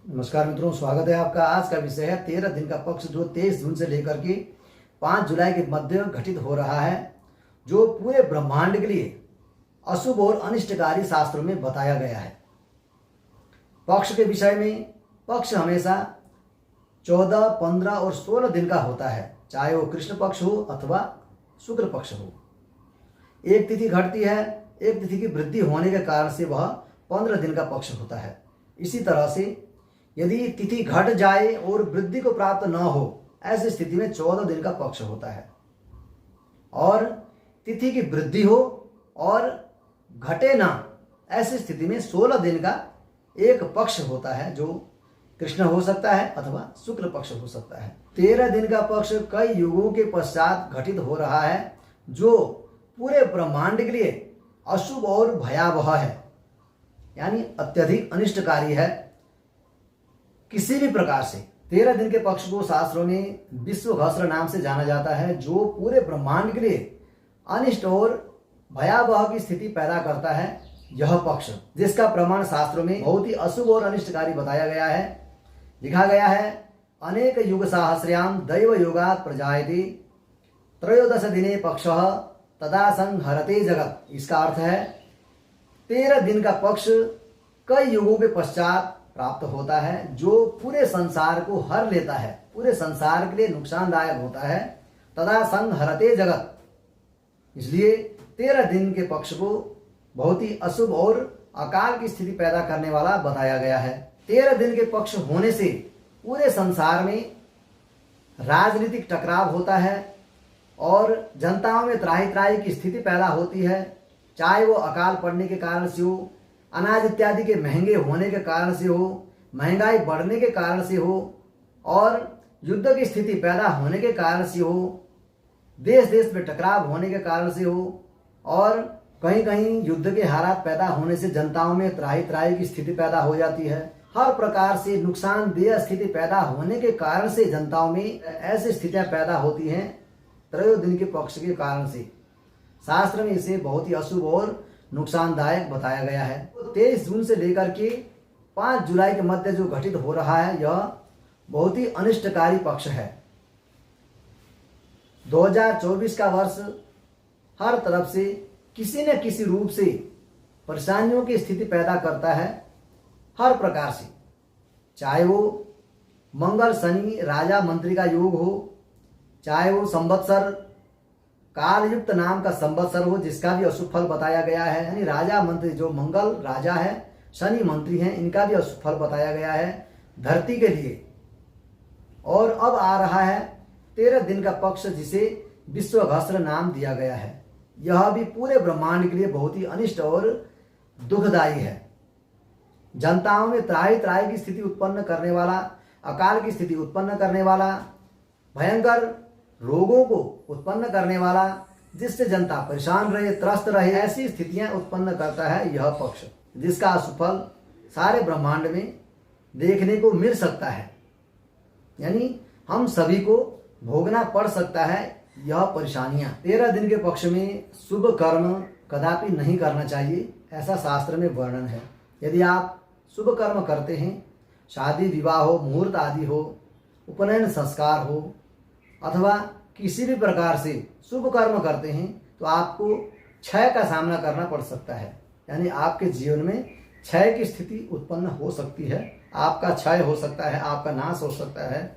नमस्कार मित्रों, स्वागत है आपका। आज का विषय है 13 दिन का पक्ष, जो 23 जून से लेकर के 5 जुलाई के मध्य घटित हो रहा है, जो पूरे ब्रह्मांड के लिए अशुभ और अनिष्टकारी शास्त्रों में बताया गया है। पक्ष के विषय में, पक्ष हमेशा 14, 15 और 16 दिन का होता है, चाहे वो कृष्ण पक्ष हो अथवा शुक्ल पक्ष हो। एक तिथि घटती है, एक तिथि की वृद्धि होने के कारण से वह 15 दिन का पक्ष होता है। इसी तरह से यदि तिथि घट जाए और वृद्धि को प्राप्त न हो, ऐसी स्थिति में 14 दिन का पक्ष होता है। और तिथि की वृद्धि हो और घटे ना, ऐसी स्थिति में 16 दिन का एक पक्ष होता है, जो कृष्ण हो सकता है अथवा शुक्ल पक्ष हो सकता है। 13 दिन का पक्ष कई युगों के पश्चात घटित हो रहा है, जो पूरे ब्रह्मांड के लिए अशुभ और भयावह है, यानी अत्यधिक अनिष्टकारी है किसी भी प्रकार से। 13 दिन के पक्ष को शास्त्रों में विश्वघस्र नाम से जाना जाता है, जो पूरे ब्रह्मांड के लिए अनिष्ट और भयावह की स्थिति पैदा करता है। यह पक्ष, जिसका प्रमाण शास्त्रों में बहुत ही अशुभ और अनिष्टकारी बताया गया है, लिखा गया है, अनेक युग सहस्रयाम दैव योगात् प्रजायते त्रयोदश दिने पक्ष तदा संहरते जगत। इसका अर्थ है 13 दिन का पक्ष कई युगों के पश्चात प्राप्त होता है, जो पूरे संसार को हर लेता है, पूरे संसार के लिए नुकसानदायक होता है। तदा संहरते जगत, इसलिए 13 दिन के पक्ष को बहुत ही अशुभ और अकाल की स्थिति पैदा करने वाला बताया गया है। 13 दिन के पक्ष होने से पूरे संसार में राजनीतिक टकराव होता है और जनताओं में त्राही त्राही की स्थिति पैदा होती है, चाहे वो अकाल पड़ने के कारण से हो, अनाज इत्यादि के महंगे होने के कारण से हो, महंगाई बढ़ने के कारण से हो, और युद्ध की स्थिति पैदा होने के कारण से हो, देश देश में टकराव होने के कारण से हो, और कहीं कहीं युद्ध के हालात पैदा होने से जनताओं में त्राही त्राही की स्थिति पैदा हो जाती है। हर प्रकार से नुकसानदेह स्थिति पैदा होने के कारण से जनताओं में ऐसी स्थितियां पैदा होती हैं 13 दिन के पक्ष के कारण से। शास्त्र में इसे बहुत ही अशुभ और नुकसानदायक बताया गया है। 23 जून से लेकर के 5 जुलाई के मध्य जो घटित हो रहा है, यह बहुत ही अनिष्टकारी पक्ष है। 2024 का वर्ष हर तरफ से किसी न किसी रूप से परेशानियों की स्थिति पैदा करता है, हर प्रकार से, चाहे वो मंगल शनि राजा मंत्री का योग हो, चाहे वो संवत्सर कालयुक्त नाम का संवत्सर हो, जिसका भी अशुभ फल बताया गया है। यानी राजा मंत्री, जो मंगल राजा है, शनि मंत्री हैं, इनका भी अशुभ फल बताया गया है धरती के लिए। और अब आ रहा है 13 दिन का पक्ष, जिसे विश्वघस्र नाम दिया गया है। यह भी पूरे ब्रह्मांड के लिए बहुत ही अनिष्ट और दुखदायी है। जनताओं में त्राही त्राही की स्थिति उत्पन्न करने वाला, अकाल की स्थिति उत्पन्न करने वाला, भयंकर रोगों को उत्पन्न करने वाला, जिससे जनता परेशान रहे, त्रस्त रहे, ऐसी स्थितियां उत्पन्न करता है यह पक्ष, जिसका असफल सारे ब्रह्मांड में देखने को मिल सकता है। यानी हम सभी को भोगना पड़ सकता है यह परेशानियां। 13 दिन के पक्ष में शुभ कर्म कदापि नहीं करना चाहिए, ऐसा शास्त्र में वर्णन है। यदि आप शुभ कर्म करते हैं, शादी विवाह हो, मुहूर्त आदि हो, उपनयन संस्कार हो, अथवा किसी भी प्रकार से शुभ कर्म करते हैं, तो आपको क्षय का सामना करना पड़ सकता है। यानी आपके जीवन में क्षय की स्थिति उत्पन्न हो सकती है, आपका क्षय हो सकता है, आपका नाश हो सकता है।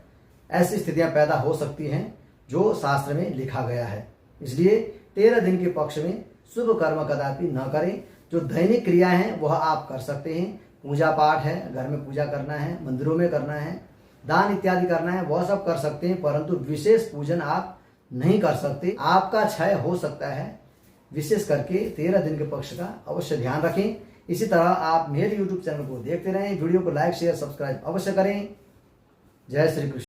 ऐसी स्थितियां पैदा हो सकती हैं जो शास्त्र में लिखा गया है। इसलिए 13 दिन के पक्ष में शुभ कर्म कदापि न करें। जो दैनिक क्रियाएं हैं वह आप कर सकते हैं, पूजा पाठ है, घर में पूजा करना है, मंदिरों में करना है, दान इत्यादि करना है, वह सब कर सकते हैं, परंतु विशेष पूजन आप नहीं कर सकते। आपका क्षय हो सकता है। विशेष करके 13 दिन के पक्ष का अवश्य ध्यान रखें। इसी तरह आप मेरे YouTube चैनल को देखते रहें, वीडियो को लाइक शेयर सब्सक्राइब अवश्य करें। जय श्री कृष्ण।